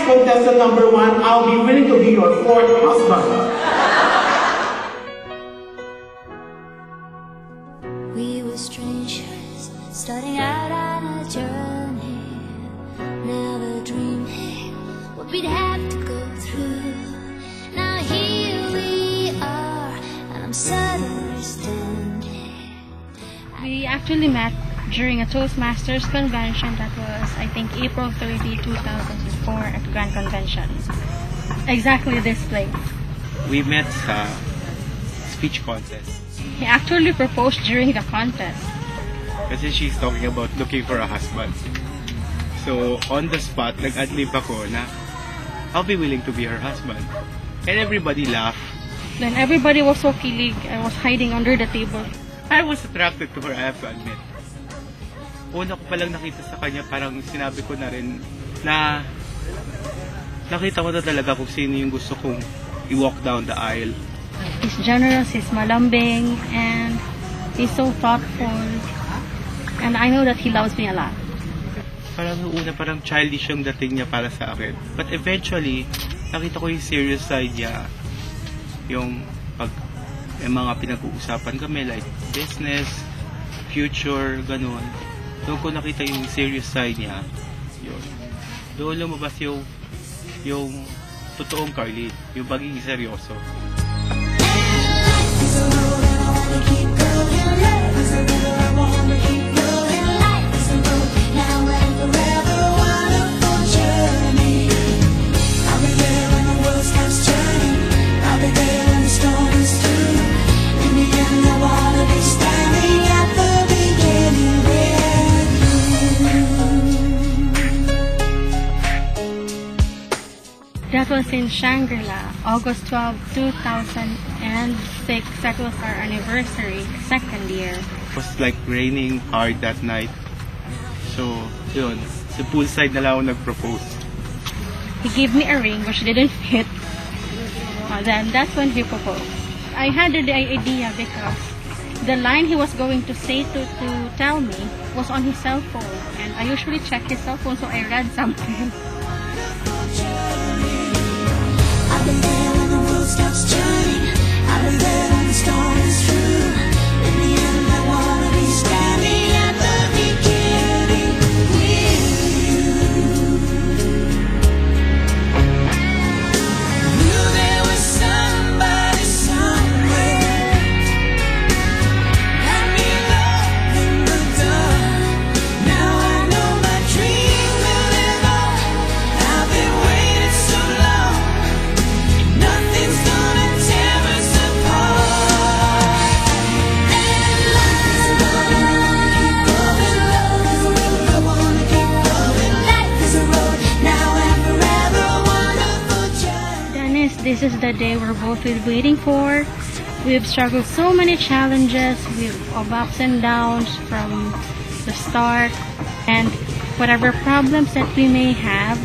contestant number 1, I'll be willing to be your 4th husband. We were strangers, starting out on a journey, never dreaming what we'd have to go through. Now here we are, and I'm suddenly standing. We actually met during a Toastmasters convention that was, I think, April 30, 2004 at Grand Convention. Exactly this place. We met sa speech contest. He actually proposed during the contest. Kasi she's talking about looking for a husband. So, on the spot, nag-adlib ako na I'll be willing to be her husband. And everybody laughed. Then everybody was so kilig. I was hiding under the table. I was attracted to her, I have to admit. Una ko palang nakita sa kanya, parang sinabi ko na rin na nakita ko na talaga kung sino yung gusto kong i-walk down the aisle. He's generous, he's malambing, and he's so thoughtful. And I know that he loves me a lot. Parang una, parang childish yung dating niya para sa akin. But eventually, nakita ko yung serious side niya. Yung pag mga pinag-uusapan kami, like business, future, ganun. Doon ko nakita yung serious side niya. Yun. Doon lumabas yung totoong Carly, yung pagiging seryoso. That was in Shangri-La, August 12, 2006. That was our anniversary, second year. It was like raining hard that night. So, yun. Sa poolside na lang ako nag-propose. He gave me a ring which didn't fit. Then that's when he proposed. I had the idea because the line he was going to say to tell me was on his cell phone. And I usually check his cell phone, so I read something. I've been there when the world stops turning. I've been there when the storm is through. In the end, I wanna be standing at the beginning with you. Knew there was somebody somewhere. Got me love in the dark. Now I know my dream will live on. I've been waiting so long. Nothing's gonna tear us apart. And life is a road, keep going. Love is a road, I wanna keep going. Life is a road, now and forever, wonderful journey. Dennis, this is the day we're both waiting for. We've struggled so many challenges, of ups and downs from the start, and whatever problems that we may have,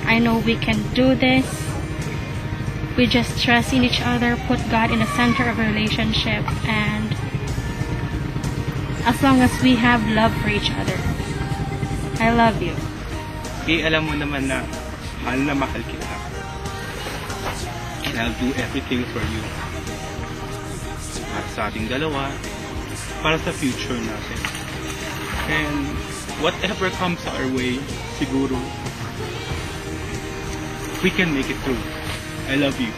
I know we can do this. We just trust in each other, put God in the center of a relationship, and as long as we have love for each other. I love you. Alam mo naman na mahal kita. And I'll do everything for you. Para sa ating dalawa, para sa future natin. And whatever comes our way, siguro, we can make it through. I love you.